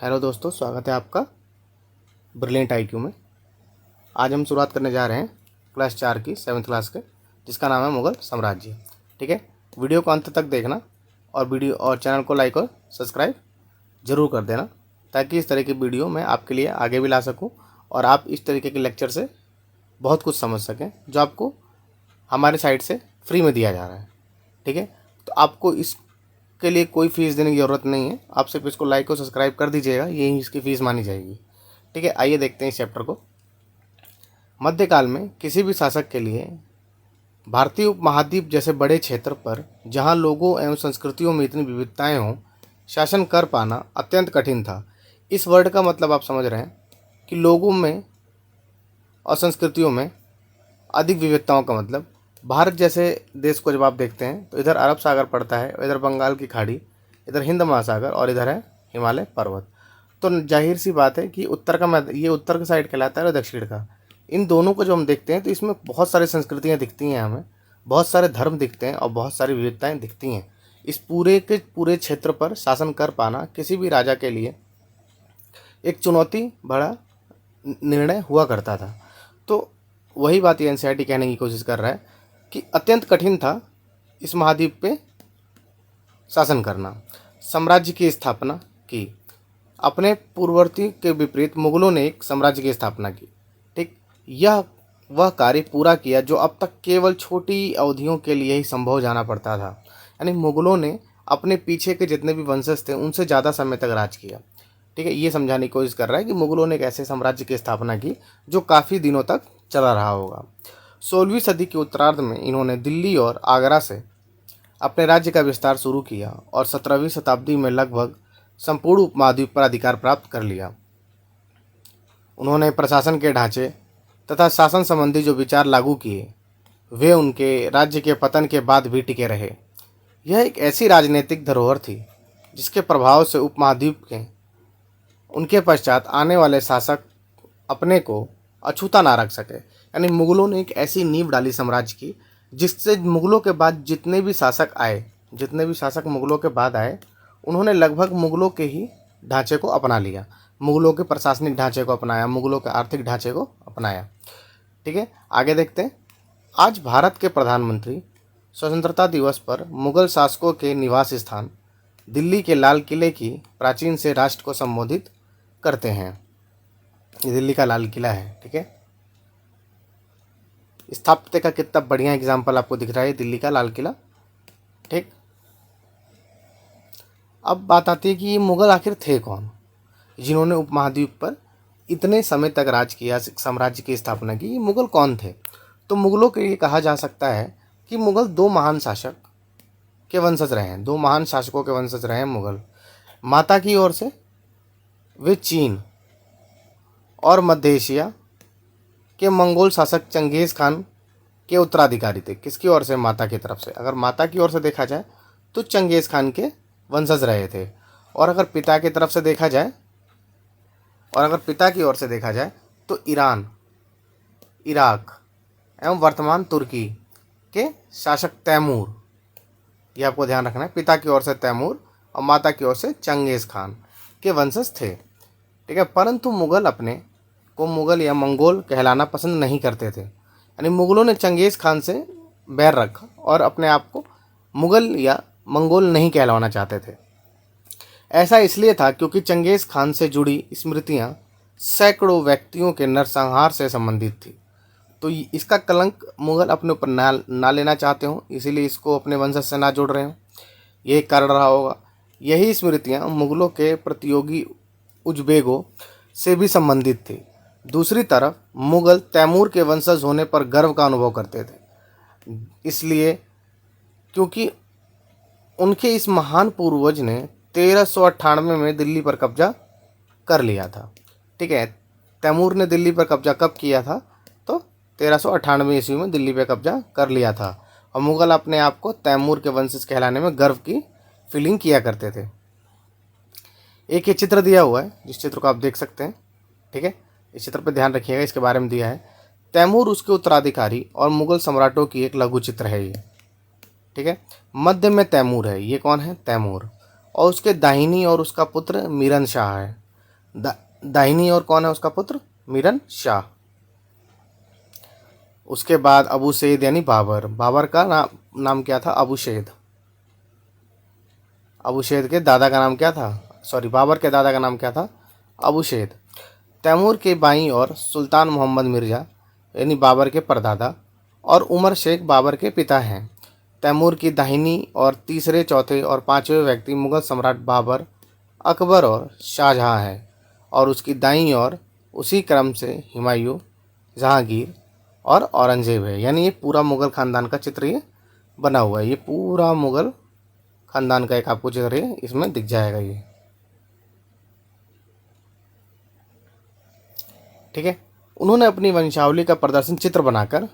Hello दोस्तों, स्वागत है आपका ब्रिलियंट आईक्यू में। आज हम शुरुआत करने जा रहे हैं क्लास 4 की 7th क्लास के, जिसका नाम है मुग़ल साम्राज्य। ठीक है, वीडियो को अंत तक देखना और चैनल को लाइक और सब्सक्राइब ज़रूर कर देना, ताकि इस तरह की वीडियो मैं आपके लिए आगे भी ला सकूं और आप इस तरीके के लेक्चर से बहुत कुछ समझ सकें, जो आपको हमारे साइड से फ्री में दिया जा रहा है। ठीक है, तो आपको इसके लिए कोई फ़ीस देने की ज़रूरत नहीं है। आप सिर्फ इसको लाइक और सब्सक्राइब कर दीजिएगा, यही इसकी फ़ीस मानी जाएगी। ठीक है, आइए देखते हैं इस चैप्टर को। मध्यकाल में किसी भी शासक के लिए भारतीय उपमहाद्वीप जैसे बड़े क्षेत्र पर, जहां लोगों एवं संस्कृतियों में इतनी विविधताएं हों, शासन कर पाना अत्यंत कठिन था। इस वर्ड का मतलब आप समझ रहे हैं कि लोगों में और संस्कृतियों में अधिक विविधताओं का मतलब। भारत जैसे देश को जब आप देखते हैं तो इधर अरब सागर पड़ता है, इधर बंगाल की खाड़ी, इधर हिंद महासागर और इधर है हिमालय पर्वत। तो जाहिर सी बात है कि ये उत्तर का साइड कहलाता है और दक्षिण का। इन दोनों को जो हम देखते हैं तो इसमें बहुत सारी संस्कृतियाँ दिखती हैं, हमें बहुत सारे धर्म दिखते हैं और बहुत सारी विविधताएँ दिखती हैं। इस पूरे के पूरे क्षेत्र पर शासन कर पाना किसी भी राजा के लिए एक चुनौती भरा निर्णय हुआ करता था। तो वही बात ये एनसीईआरटी कहने की कोशिश कर रहा है कि अत्यंत कठिन था इस महाद्वीप पे शासन करना। साम्राज्य की स्थापना की। अपने पूर्ववर्ती के विपरीत मुगलों ने एक साम्राज्य की स्थापना की। ठीक, यह वह कार्य पूरा किया जो अब तक केवल छोटी अवधियों के लिए ही संभव जाना पड़ता था। यानी मुगलों ने अपने पीछे के जितने भी वंशज थे उनसे ज़्यादा समय तक राज किया। ठीक है, ये समझाने की कोशिश कर रहा है कि मुगलों ने एक ऐसे साम्राज्य की स्थापना की जो काफ़ी दिनों तक चला रहा होगा। 16वीं सदी के उत्तरार्ध में इन्होंने दिल्ली और आगरा से अपने राज्य का विस्तार शुरू किया और 17वीं शताब्दी में लगभग संपूर्ण उपमहाद्वीप पर अधिकार प्राप्त कर लिया। उन्होंने प्रशासन के ढांचे तथा शासन संबंधी जो विचार लागू किए, वे उनके राज्य के पतन के बाद भी टिके रहे। यह एक ऐसी राजनीतिक धरोहर थी जिसके प्रभाव से उपमहाद्वीप के उनके पश्चात आने वाले शासक अपने को अछूता ना रख सके। यानी मुगलों ने एक ऐसी नींव डाली साम्राज्य की, जिससे मुगलों के बाद जितने भी शासक मुगलों के बाद आए, उन्होंने लगभग मुगलों के ही ढांचे को अपना लिया, मुगलों के प्रशासनिक ढांचे को अपनाया, मुगलों के आर्थिक ढांचे को अपनाया। ठीक है, आगे देखते हैं। आज भारत के प्रधानमंत्री स्वतंत्रता दिवस पर मुगल शासकों के निवास स्थान दिल्ली के लाल किले की प्राचीन से राष्ट्र को संबोधित करते हैं। ये दिल्ली का लाल किला है। ठीक है, स्थापत्य का कितना बढ़िया एग्जाम्पल आपको दिख रहा है, दिल्ली का लाल किला। ठीक, अब बात आती है कि ये मुगल आखिर थे कौन, जिन्होंने उपमहाद्वीप पर इतने समय तक राज किया, साम्राज्य की स्थापना की। ये मुगल कौन थे? तो मुगलों के लिए कहा जा सकता है कि मुगल दो महान शासक के वंशज रहे हैं, दो महान शासकों के वंशज रहे हैं मुगल। माता की ओर से वे चीन और मध्य एशिया के मंगोल शासक चंगेज़ खान के उत्तराधिकारी थे। किसकी ओर से? माता की तरफ से। अगर माता की ओर से देखा जाए तो चंगेज़ खान के वंशज रहे थे। और अगर पिता की तरफ से देखा जाए तो ईरान, इराक एवं वर्तमान तुर्की के शासक तैमूर, ये आपको ध्यान रखना है। पिता की ओर से तैमूर और माता की ओर से चंगेज़ खान के वंशज थे। ठीक है, परंतु मुगल अपने को मुगल या मंगोल कहलाना पसंद नहीं करते थे। यानी मुगलों ने चंगेज़ खान से बैर रखा और अपने आप को मुगल या मंगोल नहीं कहलाना चाहते थे। ऐसा इसलिए था क्योंकि चंगेज़ खान से जुड़ी स्मृतियां सैकड़ों व्यक्तियों के नरसंहार से संबंधित थी। तो इसका कलंक मुगल अपने ऊपर ना लेना चाहते हों, इसीलिए इसको अपने वंशज से ना जोड़ रहे हों, यही एक कारण रहा होगा। यही स्मृतियां मुगलों के प्रतियोगी उज़्बेकों से भी संबंधित थी। दूसरी तरफ मुगल तैमूर के वंशज होने पर गर्व का अनुभव करते थे, इसलिए क्योंकि उनके इस महान पूर्वज ने 1398 में दिल्ली पर कब्जा कर लिया था। ठीक है, तैमूर ने दिल्ली पर कब्जा कब किया था? तो 1398 ईस्वी में दिल्ली पर कब्जा कर लिया था। और मुगल अपने आप को तैमूर के वंशज कहलाने में गर्व की फीलिंग किया करते थे। एक ये चित्र दिया हुआ है, जिस चित्र को आप देख सकते हैं। ठीक है, इस चित्र पर ध्यान रखिएगा, इसके बारे में दिया है। तैमूर, उसके उत्तराधिकारी और मुगल सम्राटों की एक लघु चित्र है ये। ठीक है, मध्य में तैमूर है। ये कौन है? तैमूर। और उसके दाहिनी और उसका पुत्र मीरन शाह है। दाहिनी ओर कौन है उसका पुत्र? मीरन शाह। उसके बाद अबू सईद यानी बाबर। बाबर का नाम क्या था? अबू सईद। अबू सईद के दादा का नाम क्या था? सॉरी, बाबर के दादा का नाम क्या था? अबू सईद। तैमूर के बाईं ओर सुल्तान मोहम्मद मिर्ज़ा यानी बाबर के परदादा और उमर शेख बाबर के पिता हैं। तैमूर की दाहिनी और तीसरे, चौथे और पांचवें व्यक्ति मुगल सम्राट बाबर, अकबर और शाहजहां है, और उसकी दाईं ओर उसी क्रम से हुमायूं, जहांगीर और औरंगजेब है। यानी ये पूरा मुगल खानदान का चित्र ये बना हुआ है। ये पूरा मुगल खानदान का एक आपको चित्र है, इसमें दिख जाएगा ये। ठीक है। उन्होंने अपनी वंशावली का प्रदर्शन चित्र बनाकर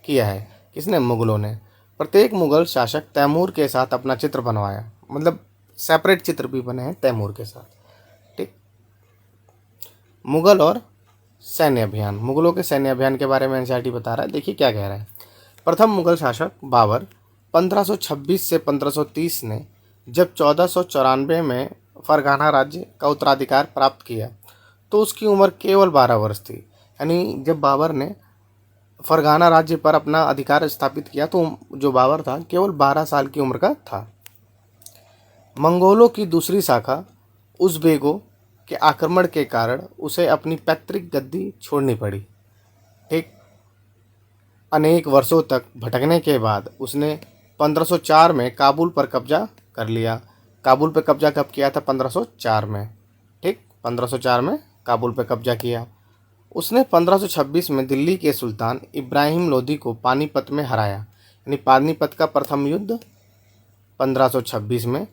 किया है। किसने? मुगलों ने। प्रत्येक मुगल शासक तैमूर के साथ अपना चित्र बनवाया, मतलब सेपरेट चित्र भी बने हैं तैमूर के साथ। ठीक। मुगल और सैन्य अभियान। मुगलों के सैन्य अभियान के बारे में एनसीईआरटी बता रहा है। देखिए क्या कह रहा है। प्रथम मुगल शासक बाबर 1526 से 1530 ने जब 1494 में फरगाना राज्य का उत्तराधिकार प्राप्त किया तो उसकी उम्र केवल 12 वर्ष थी। यानी जब बाबर ने फरगाना राज्य पर अपना अधिकार स्थापित किया तो जो बाबर था केवल 12 साल की उम्र का था। मंगोलों की दूसरी शाखा उज़्बेकों के आक्रमण के कारण उसे अपनी पैतृक गद्दी छोड़नी पड़ी। ठीक। अनेक वर्षों तक भटकने के बाद उसने 1504 में काबुल पर कब्जा कर लिया। काबुल पर कब्जा कब किया था? 1504 में। ठीक, 1504 में काबुल पर कब्जा किया। उसने 1526 में दिल्ली के सुल्तान इब्राहिम लोदी को पानीपत में हराया। यानी पानीपत का प्रथम युद्ध 1526 में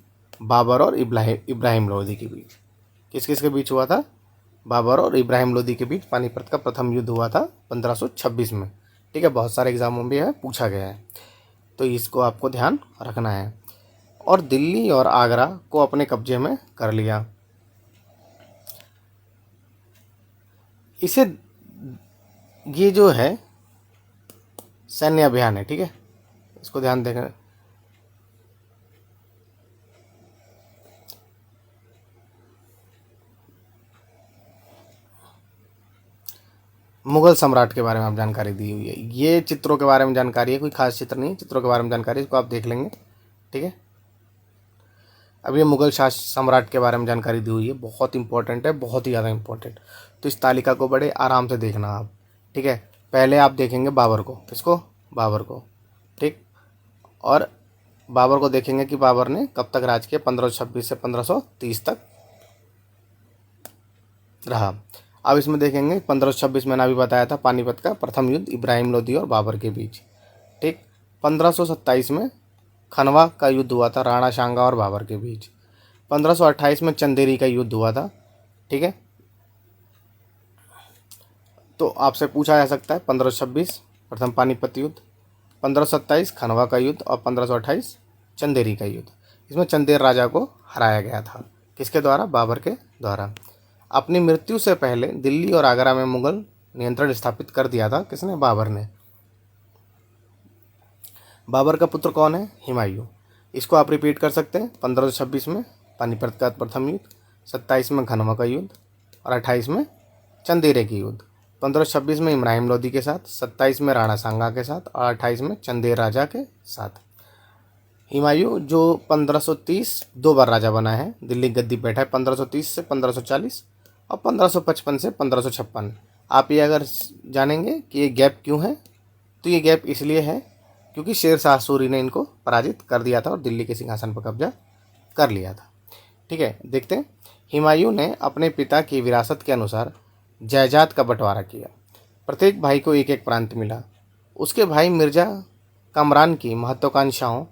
बाबर और इब्राहिम लोदी के बीच। किस किस के बीच हुआ था? बाबर और इब्राहिम लोदी के बीच पानीपत का प्रथम युद्ध हुआ था 1526 में। ठीक है, बहुत सारे एग्जामों में है पूछा गया है, तो इसको आपको ध्यान रखना है। और दिल्ली और आगरा को अपने कब्जे में कर लिया। इसे ये जो है सैन्य अभियान है। ठीक है, इसको ध्यान देकर मुगल सम्राट के बारे में आप जानकारी दी हुई है। ये चित्रों के बारे में जानकारी है, कोई खास चित्र नहीं है, चित्रों के बारे में जानकारी है, इसको आप देख लेंगे। ठीक है, अब ये मुगल सम्राट के बारे में जानकारी दी हुई है, बहुत इंपॉर्टेंट है, बहुत ही ज़्यादा इंपॉर्टेंट। तो इस तालिका को बड़े आराम से देखना आप। ठीक है, पहले आप देखेंगे बाबर को। किसको? बाबर को। ठीक, और बाबर को देखेंगे कि बाबर ने कब तक राज किया? 1526 से 1530 तक रहा। अब इसमें देखेंगे 1526 मैंने अभी बताया था पानीपत का प्रथम युद्ध इब्राहिम लोदी और बाबर के बीच। ठीक, 1527 में खनवा का युद्ध हुआ था राणा सांगा और बाबर के बीच। 1528 में चंदेरी का युद्ध हुआ था। ठीक है, तो आपसे पूछा जा सकता है 1526 प्रथम पानीपत युद्ध, 1527 खनवा का युद्ध और 1528 चंदेरी का युद्ध। इसमें चंदेर राजा को हराया गया था। किसके द्वारा? बाबर के द्वारा। अपनी मृत्यु से पहले दिल्ली और आगरा में मुगल नियंत्रण स्थापित कर दिया था। किसने? बाबर ने। बाबर का पुत्र कौन है? हुमायूं। इसको आप रिपीट कर सकते हैं। 1526 में पानीपत का प्रथम युद्ध, 27 में खनवा का युद्ध और 28 में चंदेरे की युद्ध। 1526 में इब्राहिम लोदी के साथ, 27 में राणा सांगा के साथ और 28 में चंदेर राजा के साथ। हुमायूं जो 1530 दो बार राजा बना है, दिल्ली गद्दी बैठा है 1530 से 1540 और 1555 से 1556। आप ये अगर जानेंगे कि ये गैप क्यों है, तो ये गैप इसलिए है क्योंकि शेर शाह सूरी ने इनको पराजित कर दिया था और दिल्ली के सिंहासन पर कब्जा कर लिया था। ठीक है, देखते हैं। हुमायूं ने अपने पिता की विरासत के अनुसार जायदाद का बंटवारा किया। प्रत्येक भाई को एक एक प्रांत मिला। उसके भाई मिर्जा कामरान की महत्वाकांक्षाओं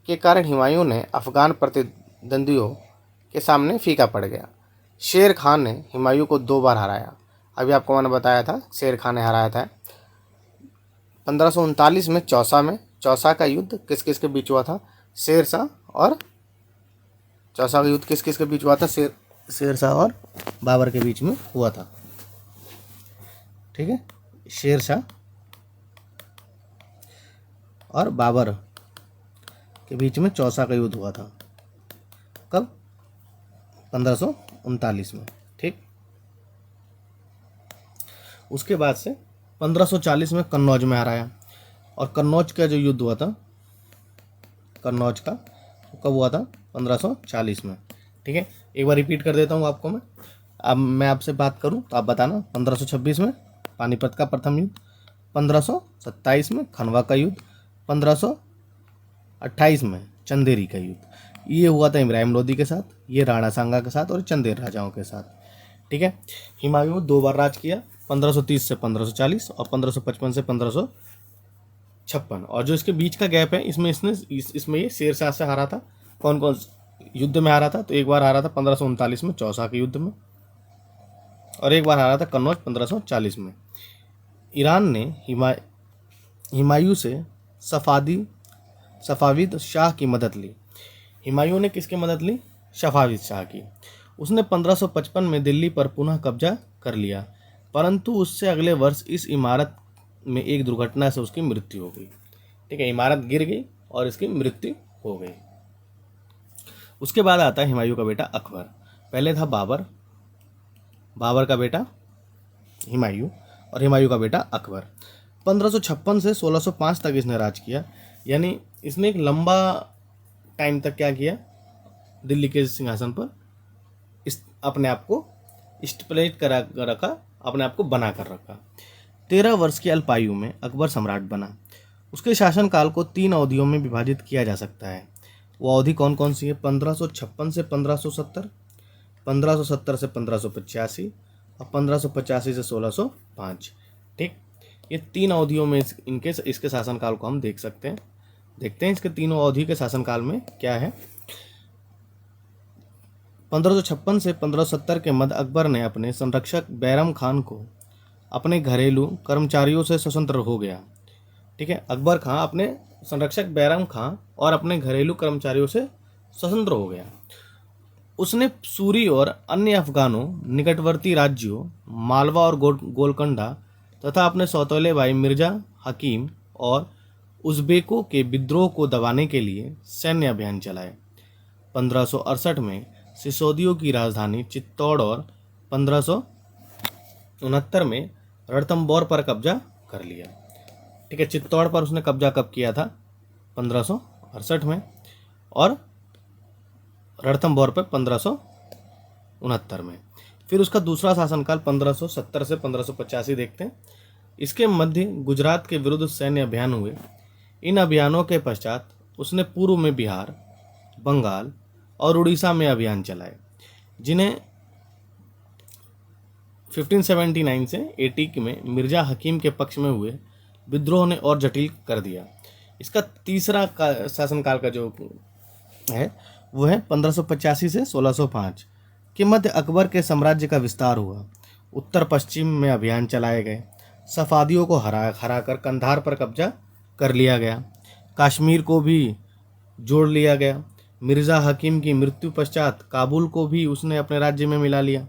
के कारण हुमायूं ने अफगान प्रतिद्वंदियों के सामने फीका पड़ गया। शेर खान ने हुमायूं को 2 बार हराया। अभी आपको मैंने बताया था शेर खान ने हराया था। 1539 में चौसा का युद्ध किस किस के बीच हुआ था? शेर शाह और चौसा का युद्ध किस किस के बीच हुआ था? शेर शाह और बाबर के बीच में हुआ था। ठीक है, शेर शाह और बाबर के बीच में चौसा का युद्ध हुआ था। कब? 1539 में। ठीक, उसके बाद से 1540 में कन्नौज में हराया, और कन्नौज का जो युद्ध हुआ था, कन्नौज का कब हुआ था? 1540 में। ठीक है, एक बार रिपीट कर देता हूँ आपको मैं। अब मैं आपसे बात करूँ तो आप बताना। 1526 में पानीपत का प्रथम युद्ध, 1527 में खनवा का युद्ध, 1528 में चंदेरी का युद्ध। ये हुआ था इब्राहिम लोदी के साथ, ये राणा सांगा के साथ और चंदेर राजाओं के साथ। ठीक है, हुमायूं 2 बार राज किया, 1530 से 1540 और 1555 से 1556। और जो इसके बीच का गैप है, इसमें ये शेरशाह से हारा था। कौन कौन युद्ध में हारा था? तो एक बार हारा था 1539 में चौसा के युद्ध में, और एक बार हारा था कन्नौज 1540 में। ईरान ने हुमायूं से सफाविद शाह की मदद ली। हुमायूं ने किसकी मदद ली? सफाविद शाह की। उसने 1555 में दिल्ली पर पुनः कब्जा कर लिया, परंतु उससे अगले वर्ष इस इमारत में एक दुर्घटना से उसकी मृत्यु हो गई। ठीक है, इमारत गिर गई और इसकी मृत्यु हो गई। उसके बाद आता है हुमायूं का बेटा अकबर। पहले था बाबर का बेटा हुमायूं, और हुमायूं का बेटा अकबर। 1556 से 1605 तक इसने राज किया, यानी इसने एक लंबा टाइम तक क्या किया? दिल्ली के सिंहासन पर अपने आप को स्टेबलाइज करा रखा, अपने आप को बना कर रखा। 13 वर्ष की अल्पायु में अकबर सम्राट बना। उसके शासनकाल को 3 अवधियों में विभाजित किया जा सकता है। वो अवधि कौन कौन सी है? 1556 से 1570, 1570 से 1585 और 1585 से 1605। ठीक, ये 3 अवधियों में इसके शासनकाल को हम देख सकते हैं। देखते हैं इसके तीनों अवधि के शासनकाल में क्या है। 1556 से 1570 के मध्य अकबर ने अपने संरक्षक बैरम खान को अपने घरेलू कर्मचारियों से स्वतंत्र हो गया। ठीक है, अकबर खां अपने संरक्षक बैरम खां और अपने घरेलू कर्मचारियों से स्वतंत्र हो गया। उसने सूरी और अन्य अफगानों, निकटवर्ती राज्यों मालवा और गोलकोंडा तथा अपने सौतेले भाई मिर्जा हकीम और उज़्बेकों के विद्रोह को दबाने के लिए सैन्य अभियान चलाए। 1568 में सिसोदियों की राजधानी चित्तौड़ और 1569 में रणथंबोर पर कब्जा कर लिया। ठीक है, चित्तौड़ पर उसने कब्जा कब किया था? 1568 में, और रणथंबोर पर 1569 में। फिर उसका दूसरा शासनकाल 1570 से 1585 देखते हैं। इसके मध्य गुजरात के विरुद्ध सैन्य अभियान हुए। इन अभियानों के पश्चात उसने पूर्व में बिहार, बंगाल और उड़ीसा में अभियान चलाए, जिन्हें 1579 से 80 में मिर्जा हकीम के पक्ष में हुए विद्रोह ने और जटिल कर दिया। इसका तीसरा शासनकाल का जो है वो है 1585 से 1605 के मध्य अकबर के साम्राज्य का विस्तार हुआ। उत्तर पश्चिम में अभियान चलाए गए। सफादियों को हरा कर कंधार पर कब्जा कर लिया गया। कश्मीर को भी जोड़ लिया गया। मिर्ज़ा हकीम की मृत्यु पश्चात काबुल को भी उसने अपने राज्य में मिला लिया।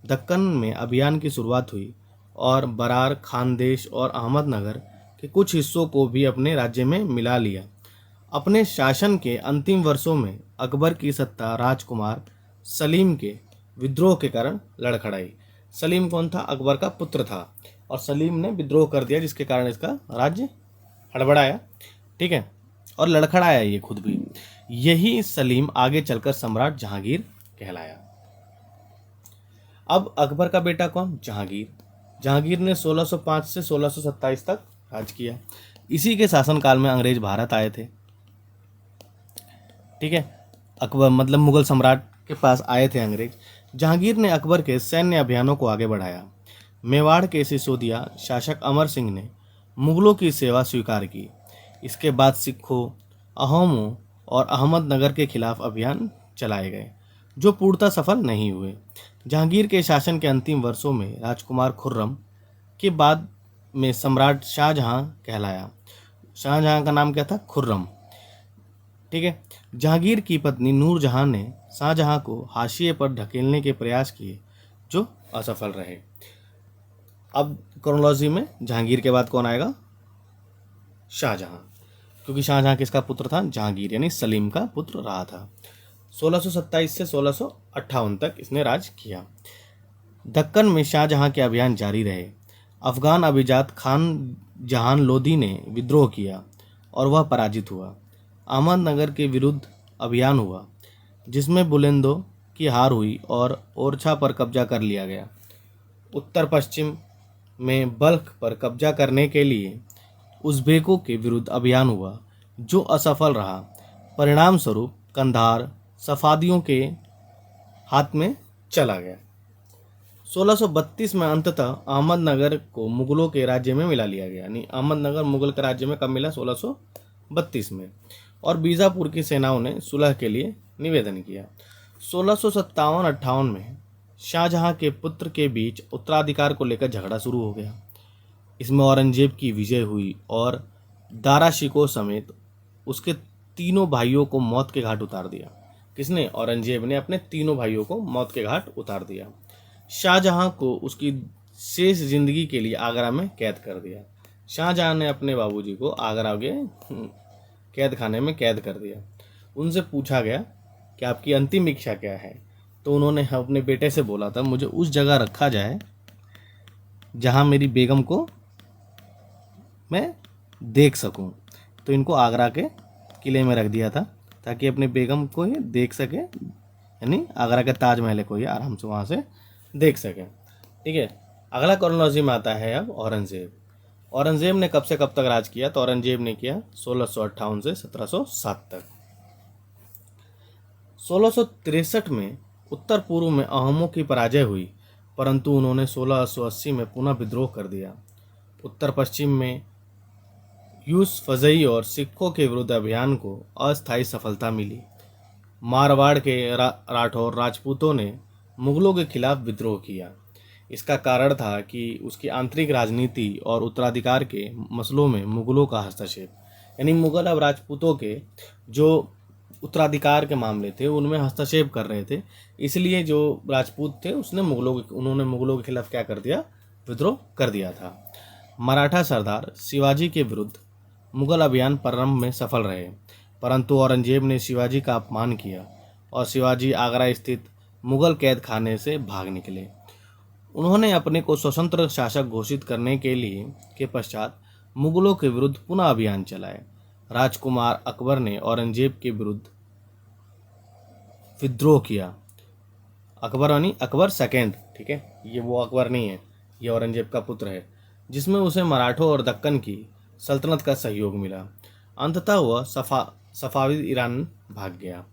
दक्कन में अभियान की शुरुआत हुई और बरार, खानदेश और अहमदनगर के कुछ हिस्सों को भी अपने राज्य में मिला लिया। अपने शासन के अंतिम वर्षों में अकबर की सत्ता राजकुमार सलीम के विद्रोह के कारण लड़खड़ाई। सलीम कौन था? अकबर का पुत्र था, और सलीम ने विद्रोह कर दिया, जिसके कारण इसका राज्य हड़बड़ाया। ठीक है, और लड़खड़ाया ये खुद भी। यही सलीम आगे चलकर सम्राट जहांगीर कहलाया। अब अकबर का बेटा कौन? जहांगीर। जहांगीर ने 1605 से 1627 तक राज किया। इसी के शासनकाल में अंग्रेज भारत आए थे। ठीक है, अकबर मतलब मुगल सम्राट के पास आए थे अंग्रेज। जहांगीर ने अकबर के सैन्य अभियानों को आगे बढ़ाया। मेवाड़ के सिसोदिया शासक अमर सिंह ने मुगलों की सेवा स्वीकार की। इसके बाद सिखों, अहोमों और अहमदनगर के खिलाफ अभियान चलाए गए, जो पूर्णतः सफल नहीं हुए। जहांगीर के शासन के अंतिम वर्षों में राजकुमार खुर्रम के बाद में सम्राट शाहजहां कहलाया। शाहजहां का नाम क्या था? खुर्रम। ठीक है, जहांगीर की पत्नी नूरजहां ने शाहजहां को हाशिए पर ढकेलने के प्रयास किए, जो असफल रहे। अब क्रोनोलॉजी में जहांगीर के बाद कौन आएगा? शाहजहां, क्योंकि शाहजहां किसका पुत्र था? जहांगीर यानी सलीम का पुत्र रहा था। 1627 से 1658 तक इसने राज किया। दक्कन में शाहजहां के अभियान जारी रहे। अफगान अभिजात खान जहान लोदी ने विद्रोह किया और वह पराजित हुआ। अहमदनगर के विरुद्ध अभियान हुआ जिसमें बुलंदों की हार हुई और ओरछा पर कब्जा कर लिया गया। उत्तर पश्चिम में बल्ख पर कब्जा करने के लिए उज़्बेकों के विरुद्ध अभियान हुआ जो असफल रहा। परिणाम स्वरूप कंधार सफादियों के हाथ में चला गया। 1632 में अंततः अहमदनगर को मुगलों के राज्य में मिला लिया गया। यानी अहमदनगर मुगल के राज्य में कब मिला? 1632 में। और बीजापुर की सेनाओं ने सुलह के लिए निवेदन किया। 1657-58 में शाहजहां के पुत्र के बीच उत्तराधिकार को लेकर झगड़ा शुरू हो गया। इसमें औरंगजेब की विजय हुई और दारा शिकोह समेत उसके तीनों भाइयों को मौत के घाट उतार दिया। किसने? औरंगजेब ने अपने तीनों भाइयों को मौत के घाट उतार दिया। शाहजहां को उसकी शेष जिंदगी के लिए आगरा में कैद कर दिया। शाहजहां ने अपने बाबूजी को आगरा के कैद खाने में कैद कर दिया। उनसे पूछा गया कि आपकी अंतिम इच्छा क्या है, तो उन्होंने अपने बेटे से बोला था मुझे उस जगह रखा जाए जहां मेरी बेगम को मैं देख सकूं। तो इनको आगरा के किले में रख दिया था ताकि अपने बेगम को ही देख सके, यानी आगरा के ताजमहल को ही आराम से वहाँ से देख सके। ठीक है, अगला क्रोनोलॉजी में आता है अब औरंगजेब। औरंगजेब ने कब से कब तक राज किया? तो औरंगजेब ने किया 1658 से 1707 तक। 1663 में उत्तर पूर्व में अहोमों की पराजय हुई, परंतु उन्होंने 1680 में पुनः विद्रोह कर दिया। उत्तर पश्चिम में यूस फजई और सिखों के विरुद्ध अभियान को अस्थायी सफलता मिली। मारवाड़ के राठौर राजपूतों ने मुगलों के खिलाफ विद्रोह किया। इसका कारण था कि उसकी आंतरिक राजनीति और उत्तराधिकार के मसलों में मुगलों का हस्तक्षेप। यानी मुगल अब राजपूतों के जो उत्तराधिकार के मामले थे उनमें हस्तक्षेप कर रहे थे, इसलिए जो राजपूत थे उन्होंने मुगलों के खिलाफ क्या कर दिया? विद्रोह कर दिया था। मराठा सरदार शिवाजी के विरुद्ध मुगल अभियान प्रारंभ में सफल रहे, परंतु औरंगजेब ने शिवाजी का अपमान किया और शिवाजी आगरा स्थित मुगल कैद खाने से भाग निकले। उन्होंने अपने को स्वतंत्र शासक घोषित करने के पश्चात मुगलों के विरुद्ध पुनः अभियान चलाए। राजकुमार अकबर ने औरंगजेब के विरुद्ध विद्रोह किया। अकबर यानी अकबर सेकेंड, ठीक है, ये वो अकबर नहीं है, ये औरंगजेब का पुत्र है, जिसमें उसे मराठों और दक्कन की सल्तनत का सहयोग मिला। अंततः वह सफावी ईरान भाग गया।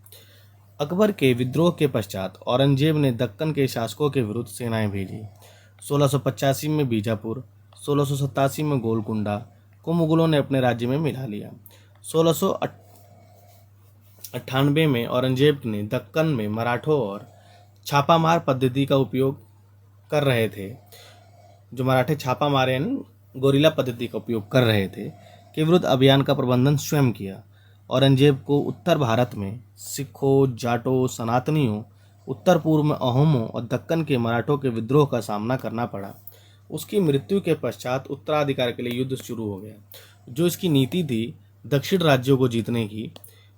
अकबर के विद्रोह के पश्चात औरंगजेब ने दक्कन के शासकों के विरुद्ध सेनाएं भेजी। 1685 में बीजापुर, 1687 में गोलकुंडा को मुगलों ने अपने राज्य में मिला लिया। 1698 में औरंगजेब ने दक्कन में मराठों और छापामार पद्धति का उपयोग कर रहे थे, जो मराठे छापा मारे यानी गोरिल्ला पद्धति का उपयोग कर रहे थे, के विरुद्ध अभियान का प्रबंधन स्वयं किया। औरंगजेब को उत्तर भारत में सिखों, जाटों, सनातनियों, उत्तर पूर्व में अहोमों और दक्कन के मराठों के विद्रोह का सामना करना पड़ा। उसकी मृत्यु के पश्चात उत्तराधिकार के लिए युद्ध शुरू हो गया। जो इसकी नीति थी दक्षिण राज्यों को जीतने की,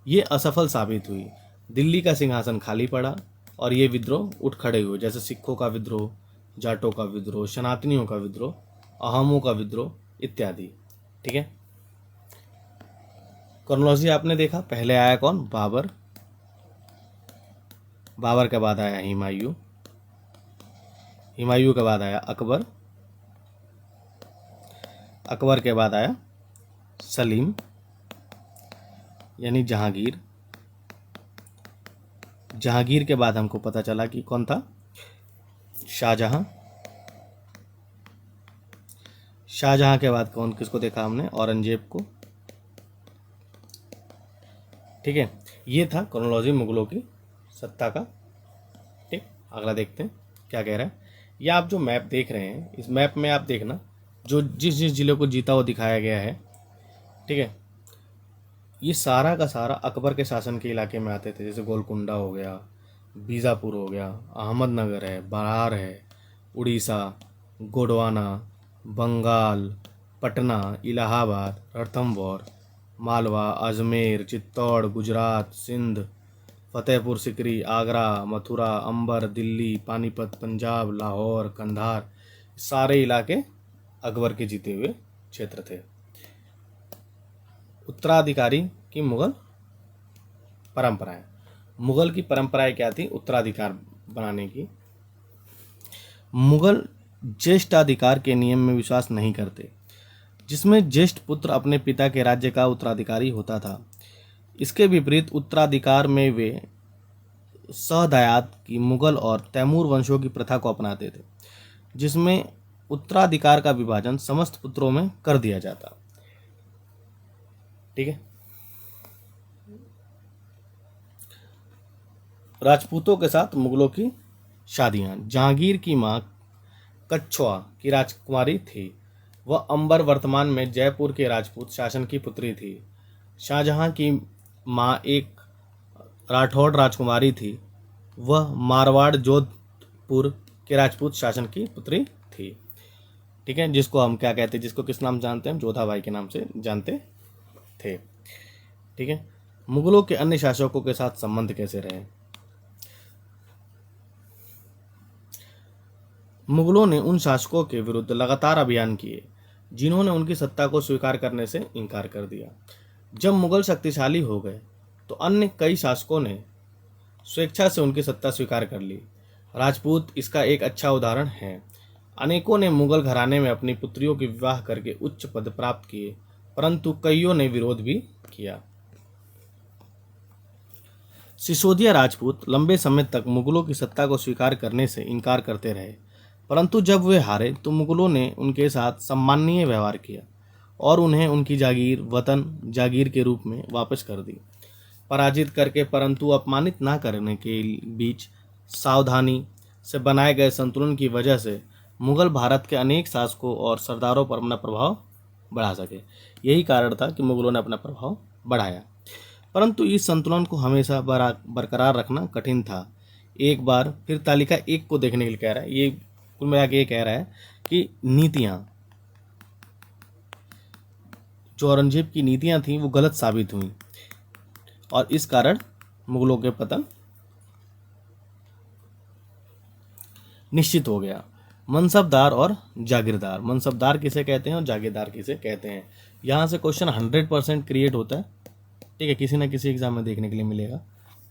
ये असफल साबित हुई। दिल्ली का सिंहासन खाली पड़ा और ये विद्रोह उठ खड़े हुए, जैसे सिखों का विद्रोह, जाटों का विद्रोह, सनातनियों का विद्रोह, अहोमों का विद्रोह इत्यादि। ठीक है, क्रोनोलॉजी आपने देखा। पहले आया कौन? बाबर। बाबर के बाद आया हुमायूं। हुमायूं के बाद आया अकबर। अकबर के बाद आया सलीम यानी जहांगीर। जहांगीर के बाद हमको पता चला कि कौन था? शाहजहां। शाहजहां के बाद कौन किसको देखा हमने? औरंगजेब को। ठीक है, ये था क्रोनोलॉजी मुगलों की सत्ता का। ठीक, अगला देखते हैं क्या कह रहा है। या आप जो मैप देख रहे हैं, इस मैप में आप देखना जो जिस जिस जिले को जीता हुआ दिखाया गया है, ठीक है, ये सारा का सारा अकबर के शासन के इलाके में आते थे। जैसे गोलकुंडा हो गया, बीजापुर हो गया, अहमदनगर है, बरार है, उड़ीसा, गोंडवाना, बंगाल, पटना, इलाहाबाद, रणथंभौर, मालवा, अजमेर, चित्तौड़, गुजरात, सिंध, फतेहपुर सिकरी, आगरा, मथुरा, अंबर, दिल्ली, पानीपत, पंजाब, लाहौर, कंधार, सारे इलाके अकबर के जीते हुए क्षेत्र थे। उत्तराधिकारी की मुगल परंपराएं। मुगल की परंपराएं क्या थी? उत्तराधिकार बनाने की। मुगल ज्येष्ठाधिकार के नियम में विश्वास नहीं करते, जिसमें ज्येष्ठ पुत्र अपने पिता के राज्य का उत्तराधिकारी होता था। इसके विपरीत उत्तराधिकार में वे सहदायात की मुगल और तैमूर वंशों की प्रथा को अपनाते थे, जिसमें उत्तराधिकार का विभाजन समस्त पुत्रों में कर दिया जाता। ठीक है। राजपूतों के साथ मुगलों की शादियां। जहांगीर की मां कच्छवा की राजकुमारी थी। वह अंबर वर्तमान में जयपुर के राजपूत शासन की पुत्री थी। शाहजहां की मां एक राठौड़ राजकुमारी थी। वह मारवाड़ जोधपुर के राजपूत शासन की पुत्री थी। ठीक है, जिसको हम क्या कहते हैं, जिसको किस नाम जानते हैं? जोधाबाई के नाम से जानते थे। ठीक है। मुगलों के अन्य शासकों के साथ संबंध कैसे रहे? मुगलों ने उन शासकों के विरुद्ध लगातार अभियान किए जिन्होंने उनकी सत्ता को स्वीकार करने से इनकार कर दिया। जब मुगल शक्तिशाली हो गए तो अन्य कई शासकों ने स्वेच्छा से उनकी सत्ता स्वीकार कर ली। राजपूत इसका एक अच्छा उदाहरण है। अनेकों ने मुगल घराने में अपनी पुत्रियों के विवाह करके उच्च पद प्राप्त किए, परंतु कईयों ने विरोध भी किया। सिसोदिया राजपूत लंबे समय तक मुगलों की सत्ता को स्वीकार करने से इनकार करते रहे, परंतु जब वे हारे तो मुगलों ने उनके साथ सम्माननीय व्यवहार किया और उन्हें उनकी जागीर वतन जागीर के रूप में वापस कर दी। पराजित करके परंतु अपमानित न करने के बीच सावधानी से बनाए गए संतुलन की वजह से मुगल भारत के अनेक शासकों और सरदारों पर अपना प्रभाव बढ़ा सके। यही कारण था कि मुगलों ने अपना प्रभाव बढ़ाया, परंतु इस संतुलन को हमेशा बरकरार रखना कठिन था। एक बार फिर तालिका 1 को देखने के लिए कह रहा है। ये कुल मिला के ये कह रहा है कि नीतियां, जो औरंगजेब की नीतियां थीं वो गलत साबित हुई और इस कारण मुगलों के पतन निश्चित हो गया। मनसबदार और जागीरदार। मनसबदार किसे कहते हैं और जागीरदार किसे कहते हैं? यहाँ से क्वेश्चन 100% क्रिएट होता है। ठीक है, किसी ना किसी एग्जाम में देखने के लिए मिलेगा,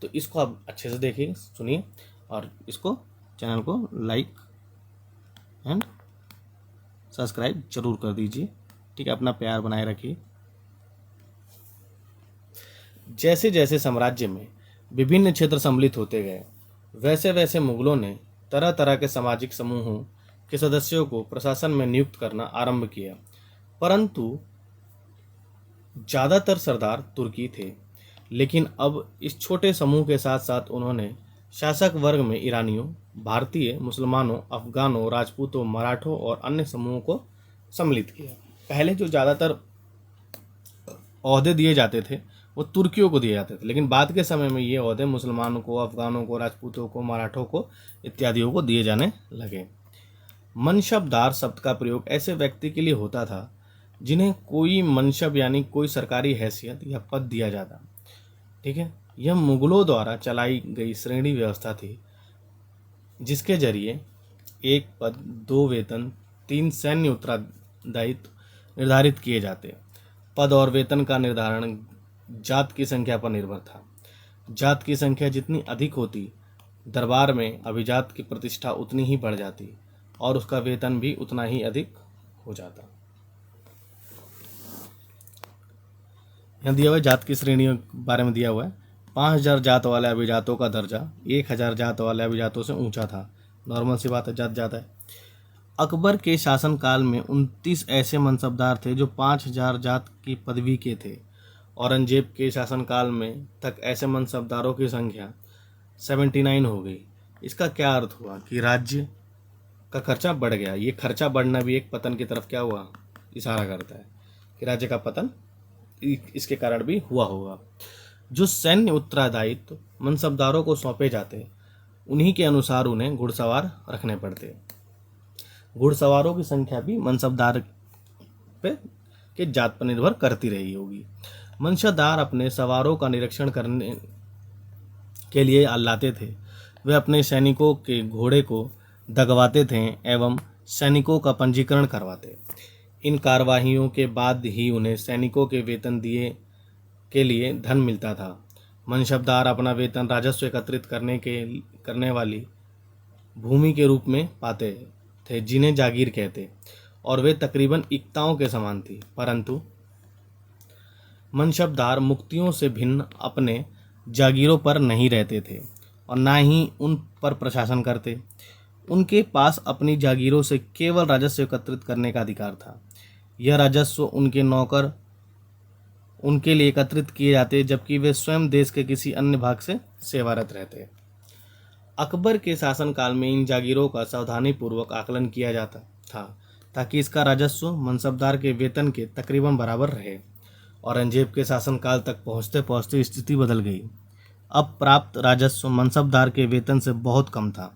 तो इसको आप अच्छे से देखिए, सुनिए और इसको चैनल को लाइक एंड सब्सक्राइब जरूर कर दीजिए। ठीक है, अपना प्यार बनाए रखिए। जैसे जैसे साम्राज्य में विभिन्न क्षेत्र सम्मिलित होते गए, वैसे वैसे मुगलों ने तरह तरह के सामाजिक समूहों के सदस्यों को प्रशासन में नियुक्त करना आरंभ किया, परंतु ज़्यादातर सरदार तुर्की थे। लेकिन अब इस छोटे समूह के साथ साथ उन्होंने शासक वर्ग में ईरानियों, भारतीय, मुसलमानों, अफगानों, राजपूतों, मराठों और अन्य समूहों को सम्मिलित किया। पहले जो ज़्यादातर ओहदे दिए जाते थे वो तुर्कियों को दिए जाते थे, लेकिन बाद के समय में ये ओहदे मुसलमानों को, अफगानों को, राजपूतों को, मराठों को इत्यादियों को दिए जाने लगे। मनशबदार शब्द का प्रयोग ऐसे व्यक्ति के लिए होता था जिन्हें कोई मनशब यानी कोई सरकारी हैसियत या पद दिया जाता। ठीक है, यह मुगलों द्वारा चलाई गई श्रेणी व्यवस्था थी, जिसके जरिए 1 पद, 2 वेतन, 3 सैन्य उत्तरदायित्व निर्धारित किए जाते। पद और वेतन का निर्धारण जात की संख्या पर निर्भर था। जात की संख्या जितनी अधिक होती, दरबार में अभिजात की प्रतिष्ठा उतनी ही बढ़ जाती और उसका वेतन भी उतना ही अधिक हो जाता। यहाँ दिया हुआ है जात की श्रेणियों के बारे में दिया हुआ है। 5000 जात वाले अभिजातों का दर्जा 1000 जात वाले अभिजातों से ऊंचा था। नॉर्मल सी बात है, जात जाता है। अकबर के शासनकाल में 29 ऐसे मनसबदार थे जो 5000 जात की पदवी के थे। औरंगजेब के शासनकाल में तक ऐसे मनसबदारों की संख्या 79 हो गई। इसका क्या अर्थ हुआ कि राज्य का खर्चा बढ़ गया। ये खर्चा बढ़ना भी एक पतन की तरफ क्या हुआ, इशारा करता है कि राज्य का पतन इसके कारण भी हुआ होगा। जो सैन्य उत्तरदायित्व मनसबदारों को सौंपे जाते, उन्हीं के अनुसार उन्हें घुड़सवार रखने पड़ते। घुड़सवारों की संख्या भी मनसबदार पे के जात पर निर्भर करती रही होगी। मनसबदार अपने सवारों का निरीक्षण करने के लिए लाते थे। वे अपने सैनिकों के घोड़े को दगवाते थे एवं सैनिकों का पंजीकरण करवाते। इन कार्यवाहियों के बाद ही उन्हें सैनिकों के वेतन दिए के लिए धन मिलता था। मनसबदार अपना वेतन राजस्व एकत्रित करने वाली भूमि के रूप में पाते थे, जिन्हें जागीर कहते, और वे तकरीबन इक्ताओं के समान थी। परंतु मनसबदार मुक्तियों से भिन्न अपने जागीरों पर नहीं रहते थे और ना ही उन पर प्रशासन करते। उनके पास अपनी जागीरों से केवल राजस्व एकत्रित करने का अधिकार था। यह राजस्व उनके नौकर उनके लिए एकत्रित किए जाते, जबकि वे स्वयं देश के किसी अन्य भाग से सेवारत रहते। अकबर के शासनकाल में इन जागीरों का सावधानीपूर्वक आकलन किया जाता था, ताकि इसका राजस्व मनसबदार के वेतन के तकरीबन बराबर रहे। औरंगजेब के शासनकाल तक पहुँचते पहुँचते स्थिति बदल गई। अब प्राप्त राजस्व मनसबदार के वेतन से बहुत कम था।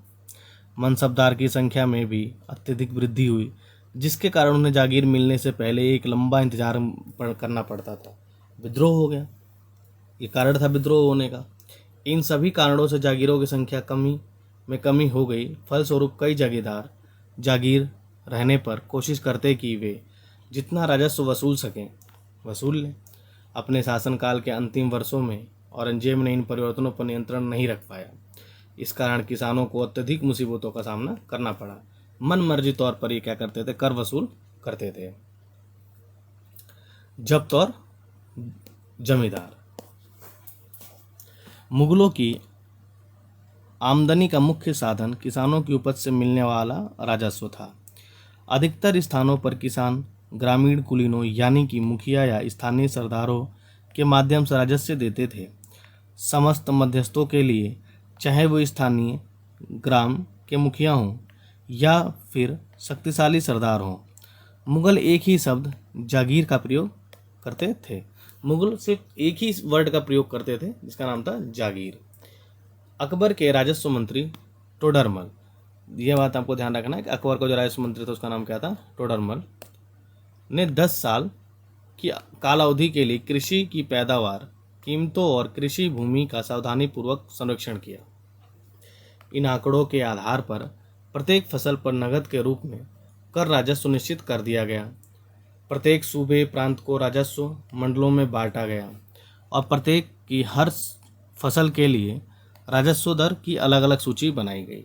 मनसबदार की संख्या में भी अत्यधिक वृद्धि हुई, जिसके कारण उन्हें जागीर मिलने से पहले एक लंबा इंतजार करना पड़ता था। विद्रोह हो गया, ये कारण था विद्रोह होने का। इन सभी कारणों से जागीरों की संख्या कमी हो गई। फलस्वरूप कई जागीरदार जागीर रहने पर कोशिश करते कि वे जितना राजस्व वसूल सकें वसूल लें। अपने शासनकाल के अंतिम वर्षों में औरंगजेब ने इन परिवर्तनों पर नियंत्रण नहीं रख पाया। इस कारण किसानों को अत्यधिक मुसीबतों का सामना करना पड़ा। मनमर्जी तौर पर ये क्या करते थे, कर वसूल करते थे। जब्त और जमींदार। मुगलों की आमदनी का मुख्य साधन किसानों की उपज से मिलने वाला राजस्व था। अधिकतर स्थानों पर किसान ग्रामीण कुलीनों यानी कि मुखिया या स्थानीय सरदारों के माध्यम से राजस्व देते थे। समस्त मध्यस्थों के लिए, चाहे वो स्थानीय ग्राम के मुखिया हों या फिर शक्तिशाली सरदार हों, मुगल एक ही शब्द जागीर का प्रयोग करते थे। मुगल सिर्फ एक ही वर्ड का प्रयोग करते थे, जिसका नाम था जागीर। अकबर के राजस्व मंत्री टोडरमल, यह बात आपको ध्यान रखना है कि अकबर का जो राजस्व मंत्री था उसका नाम क्या था, टोडरमल, ने 10 साल की कालावधि के लिए कृषि की पैदावार, कीमतों और कृषि भूमि का सावधानीपूर्वक संरक्षण किया। इन आंकड़ों के आधार पर प्रत्येक फसल पर नकद के रूप में कर राजस्व सुनिश्चित कर दिया गया। प्रत्येक सूबे प्रांत को राजस्व मंडलों में बांटा गया और प्रत्येक की हर फसल के लिए राजस्व दर की अलग अलग सूची बनाई गई।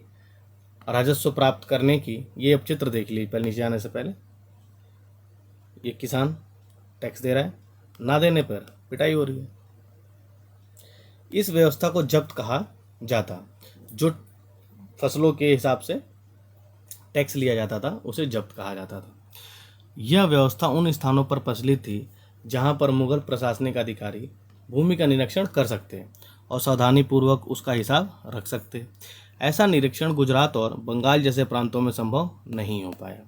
राजस्व प्राप्त करने की ये अब चित्र देख लीजिए पहले, नीचे आने से पहले। ये किसान टैक्स दे रहा है, ना देने पर पिटाई हो रही है। इस व्यवस्था को जब्त कहा जाता। जो फसलों के हिसाब से टैक्स लिया जाता था उसे जब्त कहा जाता था। यह व्यवस्था उन स्थानों पर प्रचलित थी जहां पर मुगल प्रशासनिक अधिकारी भूमि का निरीक्षण कर सकते और सावधानीपूर्वक उसका हिसाब रख सकते। ऐसा निरीक्षण गुजरात और बंगाल जैसे प्रांतों में संभव नहीं हो पाया।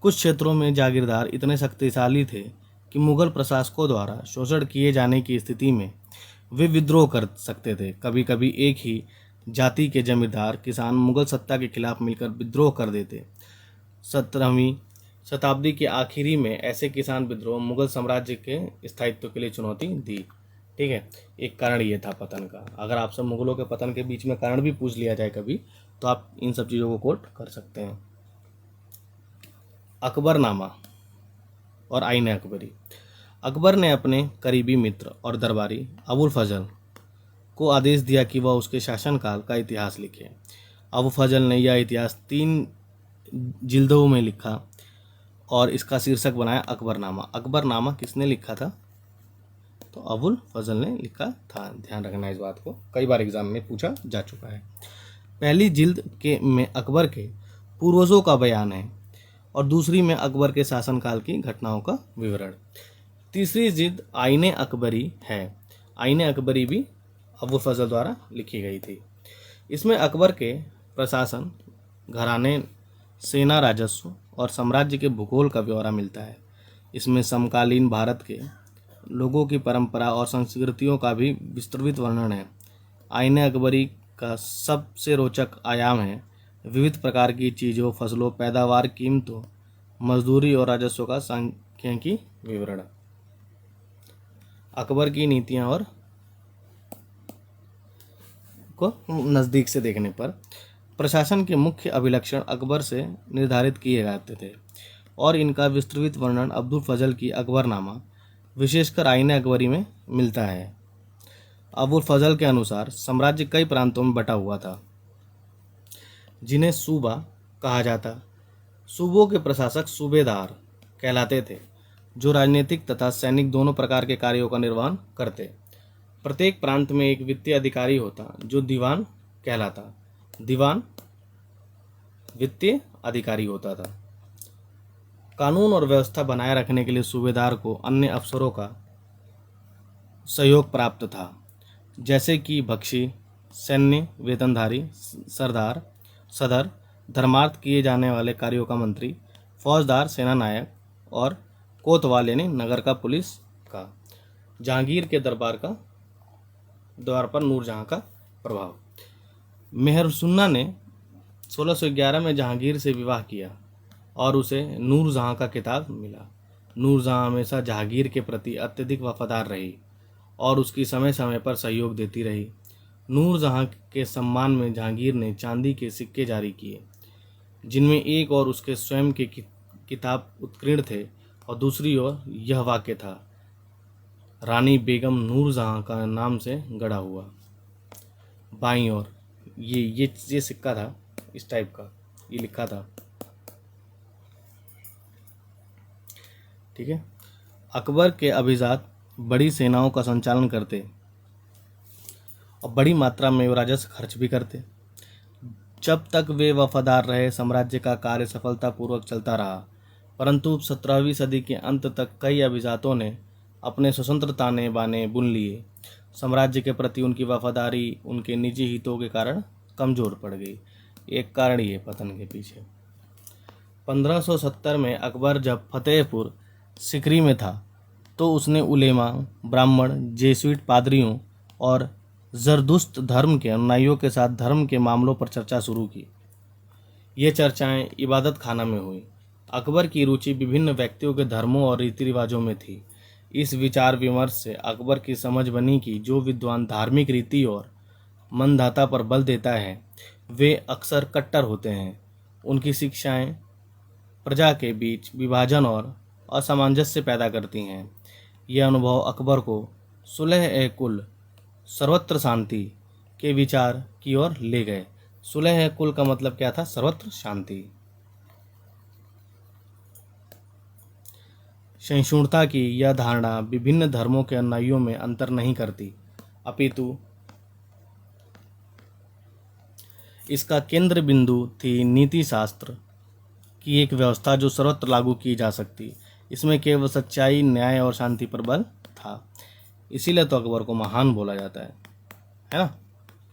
कुछ क्षेत्रों में जागीरदार इतने शक्तिशाली थे कि मुगल प्रशासकों द्वारा शोषण किए जाने की स्थिति में वे विद्रोह कर सकते थे। कभी कभी एक ही जाति के जमींदार किसान मुगल सत्ता के खिलाफ मिलकर विद्रोह कर देते। 17वीं शताब्दी के आखिरी में ऐसे किसान विद्रोह मुगल साम्राज्य के स्थायित्व के लिए चुनौती दी। ठीक है, एक कारण ये था पतन का। अगर आपसे मुगलों के पतन के बीच में कारण भी पूछ लिया जाए कभी, तो आप इन सब चीज़ों को कोट कर सकते हैं। अकबरनामा और आईन अकबरी। अकबर ने अपने करीबी मित्र और दरबारी अबुल फजल को आदेश दिया कि वह उसके शासनकाल का इतिहास लिखे। अबू फजल ने यह इतिहास 3 जिल्दों में लिखा और इसका शीर्षक बनाया अकबरनामा। अकबरनामा किसने लिखा था? तो अबुल फजल ने लिखा था। ध्यान रखना इस बात को, कई बार एग्जाम में पूछा जा चुका है। पहली जिल्द में अकबर के पूर्वजों का बयान है और दूसरी में अकबर के शासनकाल की घटनाओं का विवरण। तीसरी जिल्द आईन अकबरी है। आईन अकबरी भी अबुल फजल द्वारा लिखी गई थी। इसमें अकबर के प्रशासन, घराने, सेना, राजस्व और साम्राज्य के भूगोल का ब्यौरा मिलता है। इसमें समकालीन भारत के लोगों की परंपरा और संस्कृतियों का भी विस्तृत वर्णन है। आईन अकबरी का सबसे रोचक आयाम है विविध प्रकार की चीज़ों, फसलों, पैदावार, कीमतों, मजदूरी और राजस्व का सांख्यिकी विवरण। अकबर की नीतियाँ और को नज़दीक से देखने पर प्रशासन के मुख्य अभिलक्षण अकबर से निर्धारित किए जाते थे और इनका विस्तृत वर्णन अब्दुल फजल की अकबरनामा विशेषकर आईन अकबरी में मिलता है। अबुल फजल के अनुसार साम्राज्य कई प्रांतों में बटा हुआ था जिन्हें सूबा कहा जाता। सूबों के प्रशासक सूबेदार कहलाते थे जो राजनीतिक तथा सैनिक दोनों प्रकार के कार्यों का निर्वहन करते। प्रत्येक प्रांत में एक वित्तीय अधिकारी होता जो दीवान कहलाता। दीवान वित्तीय अधिकारी होता था। कानून और व्यवस्था बनाए रखने के लिए सूबेदार को अन्य अफसरों का सहयोग प्राप्त था, जैसे कि बख्शी, सैन्य वेतनधारी, सरदार, सदर, धर्मार्थ किए जाने वाले कार्यों का मंत्री, फौजदार, सेना नायक और कोतवाल यानी नगर का पुलिस का। जहांगीर के दरबार पर नूरजहां का प्रभाव। मेहरसुन्ना ने 1611 में जहांगीर से विवाह किया और उसे नूरजहां का खिताब मिला। नूरजहां हमेशा जहांगीर के प्रति अत्यधिक वफादार रही और उसकी समय समय पर सहयोग देती रही। नूरजहां के सम्मान में जहांगीर ने चांदी के सिक्के जारी किए, जिनमें एक और उसके स्वयं के किताब उत्कीर्ण थे और दूसरी ओर यह वाक्य था, रानी बेगम नूरजहां का नाम से गढ़ा हुआ। बाईं ओर ये सिक्का था, इस टाइप का ये लिखा था। ठीक है। अकबर के अभिजात बड़ी सेनाओं का संचालन करते और बड़ी मात्रा में राजस्व खर्च भी करते। जब तक वे वफादार रहे साम्राज्य का कार्य सफलतापूर्वक चलता रहा, परंतु 17वीं सदी के अंत तक कई अभिजातों ने अपने स्वतंत्र ताने बाने बुन लिए। साम्राज्य के प्रति उनकी वफादारी उनके निजी हितों के कारण कमजोर पड़ गई। एक कारण ये पतन के पीछे 1570 में अकबर जब फतेहपुर सिकरी में था तो उसने उलेमा, ब्राह्मण, जेसुइट पादरियों और जरदुश्त धर्म के अनुयायियों के साथ धर्म के मामलों पर चर्चा शुरू की। ये चर्चाएं इबादत खाना में हुई। अकबर की रुचि विभिन्न व्यक्तियों के धर्मों और रीति रिवाजों में थी। इस विचार विमर्श से अकबर की समझ बनी कि जो विद्वान धार्मिक रीति और मनधाता पर बल देता है वे अक्सर कट्टर होते हैं। उनकी शिक्षाएं प्रजा के बीच विभाजन और असमंजस्य पैदा करती हैं। यह अनुभव अकबर को सुलह-ए-कुल सर्वत्र शांति के विचार की ओर ले गए। सुलह-ए-कुल का मतलब क्या था? सर्वत्र शांति। सहिष्णुता की यह धारणा विभिन्न धर्मों के अनुयायियों में अंतर नहीं करती, अपितु इसका केंद्र बिंदु थी नीति शास्त्र की एक व्यवस्था जो सर्वत्र लागू की जा सकती। इसमें केवल सच्चाई, न्याय और शांति पर बल था। इसीलिए तो अकबर को महान बोला जाता है ना,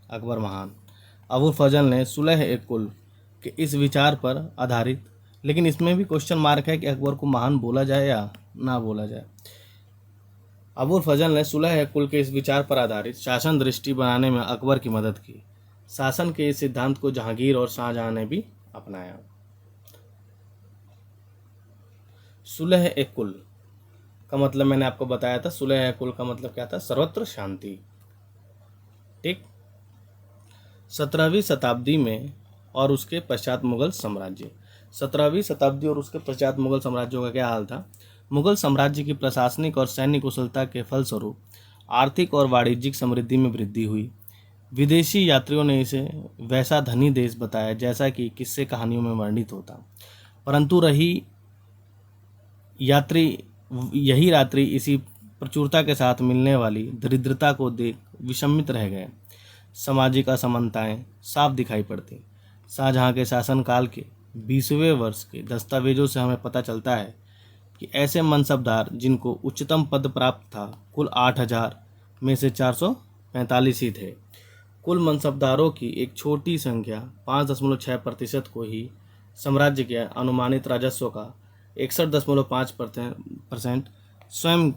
अकबर महान। अबुल फजल ने सुलह-ए-कुल के इस विचार पर आधारित, लेकिन इसमें भी क्वेश्चन मार्क है कि अकबर को महान बोला जाए या ना बोला जाए। अबुल फजल ने सुलह-ए-कुल के इस विचार पर आधारित शासन दृष्टि बनाने में अकबर की मदद की। शासन के इस सिद्धांत को जहांगीर और शाहजहां ने भी अपनाया। सुलह-ए-कुल का मतलब मैंने आपको बताया था। सुलह-ए-कुल का मतलब क्या था? सर्वत्र शांति। ठीक। 17वीं शताब्दी में और उसके पश्चात मुगल साम्राज्य। 17वीं शताब्दी और उसके पश्चात मुगल साम्राज्यों का क्या हाल था? मुगल साम्राज्य की प्रशासनिक और सैन्य कुशलता के फलस्वरूप आर्थिक और वाणिज्यिक समृद्धि में वृद्धि हुई। विदेशी यात्रियों ने इसे वैसा धनी देश बताया जैसा कि किस्से कहानियों में वर्णित होता, परंतु यही रात्रि इसी प्रचुरता के साथ मिलने वाली दरिद्रता को देख विषमित रह गए। सामाजिक असमानताएं साफ दिखाई पड़ती। शाहजहां के शासनकाल के 20वें वर्ष के दस्तावेजों से हमें पता चलता है कि ऐसे मनसबदार जिनको उच्चतम पद प्राप्त था कुल 8000 में से 445 ही थे। कुल मनसबदारों की एक छोटी संख्या 5.6% को ही साम्राज्य के अनुमानित राजस्व का 61.5% स्वयं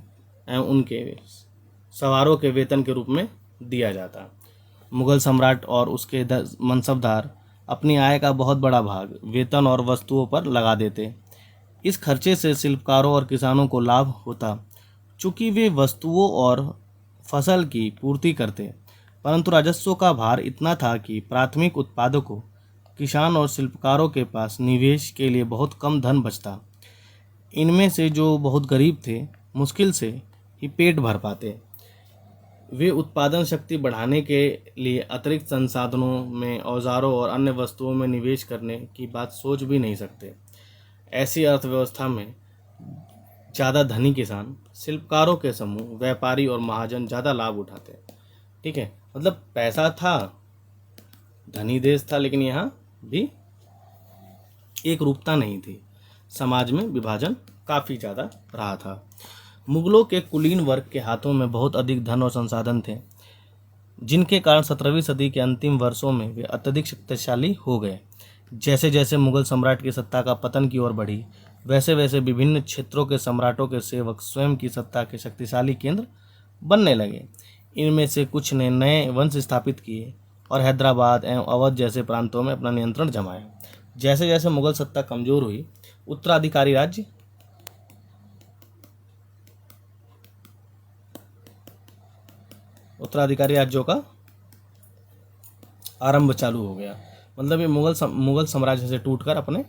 एवं उनके सवारों के वेतन के रूप में दिया जाता। मुगल सम्राट और उसके मनसबदार अपनी आय का बहुत बड़ा भाग वेतन और वस्तुओं पर लगा देते। इस खर्चे से शिल्पकारों और किसानों को लाभ होता, चूँकि वे वस्तुओं और फसल की पूर्ति करते, परंतु राजस्व का भार इतना था कि प्राथमिक उत्पादकों किसान और शिल्पकारों के पास निवेश के लिए बहुत कम धन बचता। इनमें से जो बहुत गरीब थे मुश्किल से ही पेट भर पाते। वे उत्पादन शक्ति बढ़ाने के लिए अतिरिक्त संसाधनों में, औजारों और अन्य वस्तुओं में निवेश करने की बात सोच भी नहीं सकते। ऐसी अर्थव्यवस्था में ज़्यादा धनी किसान, शिल्पकारों के समूह, व्यापारी और महाजन ज़्यादा लाभ उठाते। ठीक है, मतलब पैसा था, धनी देश था, लेकिन यहाँ भी एक रूपता नहीं थी। समाज में विभाजन काफ़ी ज़्यादा रहा था। मुगलों के कुलीन वर्ग के हाथों में बहुत अधिक धन और संसाधन थे, जिनके कारण 17वीं सदी के अंतिम वर्षों में वे अत्यधिक शक्तिशाली हो गए। जैसे जैसे मुगल सम्राट की सत्ता का पतन की ओर बढ़ी, वैसे वैसे विभिन्न क्षेत्रों के सम्राटों के सेवक स्वयं की सत्ता के शक्तिशाली केंद्र बनने लगे। इनमें से कुछ ने नए वंश स्थापित किए और हैदराबाद एवं अवध जैसे प्रांतों में अपना नियंत्रण जमाया। जैसे जैसे मुगल सत्ता कमजोर हुई, उत्तराधिकारी राज्यों का आरंभ चालू हो गया। मतलब ये मुगल साम्राज्य से टूटकर अपने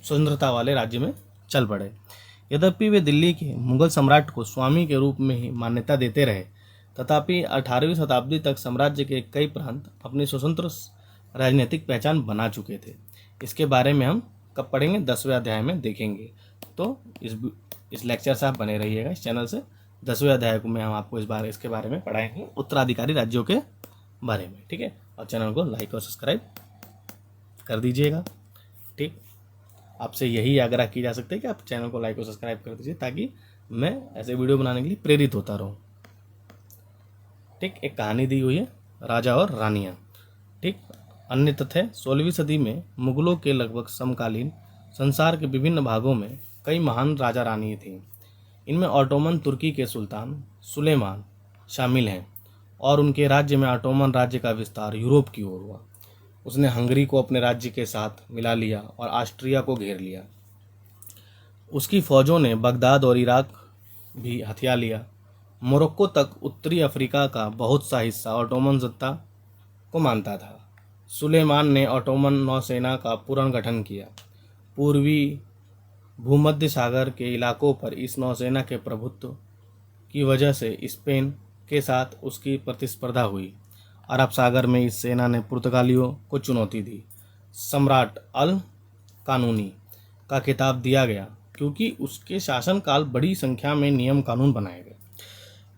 स्वतंत्रता वाले राज्य में चल पड़े। यद्यपि वे दिल्ली के मुगल सम्राट को स्वामी के रूप में ही मान्यता देते रहे, तथापि 18वीं शताब्दी तक साम्राज्य के कई प्रांत अपनी स्वतंत्र राजनीतिक पहचान बना चुके थे। इसके बारे में हम कब पढ़ेंगे? 10वें अध्याय में देखेंगे। तो इस लेक्चर से आप बने रहिएगा इस चैनल से। 10वें अध्याय में हम आपको इसके बारे में पढ़ाएंगे, उत्तराधिकारी राज्यों के बारे में। ठीक है, और चैनल को लाइक और सब्सक्राइब कर दीजिएगा। ठीक, आपसे यही आग्रह की जा सकता है कि आप चैनल को लाइक और सब्सक्राइब कर दीजिए, ताकि मैं ऐसे वीडियो बनाने के लिए प्रेरित होता रहूं। ठीक, एक कहानी दी हुई है, राजा और रानियां। ठीक, अन्य तथ्य, 16वीं सदी में मुगलों के लगभग समकालीन संसार के विभिन्न भागों में कई महान राजा रानी थीं। इनमें ऑटोमन तुर्की के सुल्तान सुलेमान शामिल हैं, और उनके राज्य में ऑटोमन राज्य का विस्तार यूरोप की ओर हुआ। उसने हंगरी को अपने राज्य के साथ मिला लिया और ऑस्ट्रिया को घेर लिया। उसकी फौजों ने बगदाद और इराक भी हथिया लिया। मोरक्को तक उत्तरी अफ्रीका का बहुत सा हिस्सा ऑटोमन सत्ता को मानता था। सुलेमान ने ऑटोमन नौसेना का पुनर्गठन किया। पूर्वी भूमध्य सागर के इलाकों पर इस नौसेना के प्रभुत्व की वजह से स्पेन के साथ उसकी प्रतिस्पर्धा हुई। अरब सागर में इस सेना ने पुर्तगालियों को चुनौती दी। सम्राट अल कानूनी का खिताब दिया गया, क्योंकि उसके शासनकाल बड़ी संख्या में नियम कानून बनाए गए।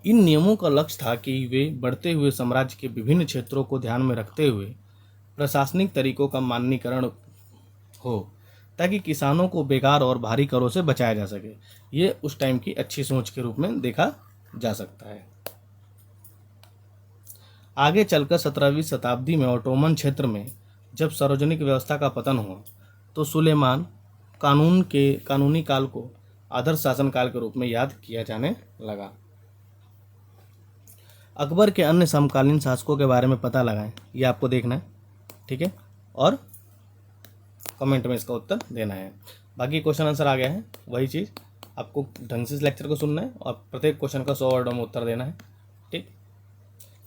इन नियमों का लक्ष्य था कि वे बढ़ते हुए साम्राज्य के विभिन्न क्षेत्रों को ध्यान में रखते हुए प्रशासनिक तरीकों का मानकीकरण हो, ताकि किसानों को बेकार और भारी करों से बचाया जा सके। ये उस टाइम की अच्छी सोच के रूप में देखा जा सकता है। आगे चलकर 17वीं शताब्दी में ऑटोमन क्षेत्र में जब सार्वजनिक व्यवस्था का पतन हुआ, तो सुलेमान कानूनी काल को आदर्श शासन काल के रूप में याद किया जाने लगा। अकबर के अन्य समकालीन शासकों के बारे में पता लगाएं, ये आपको देखना है। ठीक है, और कमेंट में इसका उत्तर देना है। बाकी क्वेश्चन आंसर आ गया है, वही चीज़ आपको ढंग से इस लेक्चर को सुनना है और प्रत्येक क्वेश्चन का 100 वर्डों में उत्तर देना है। ठीक,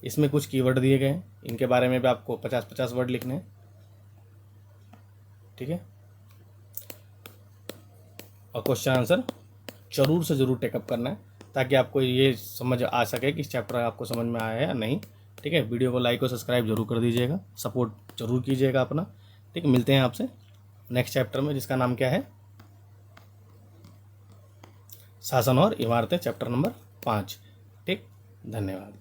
इसमें कुछ कीवर्ड दिए गए हैं, इनके बारे में भी आपको 50-50 वर्ड लिखने हैं। ठीक है, और क्वेश्चन आंसर जरूर से ज़रूर टेकअप करना है, ताकि आपको ये समझ आ सके कि इस चैप्टर आपको समझ में आया है या नहीं। ठीक है, वीडियो को लाइक और सब्सक्राइब जरूर कर दीजिएगा, सपोर्ट जरूर कीजिएगा अपना। ठीक, मिलते हैं आपसे नेक्स्ट चैप्टर में, जिसका नाम क्या है? शासन और इमारतें, चैप्टर नंबर 5। ठीक, धन्यवाद।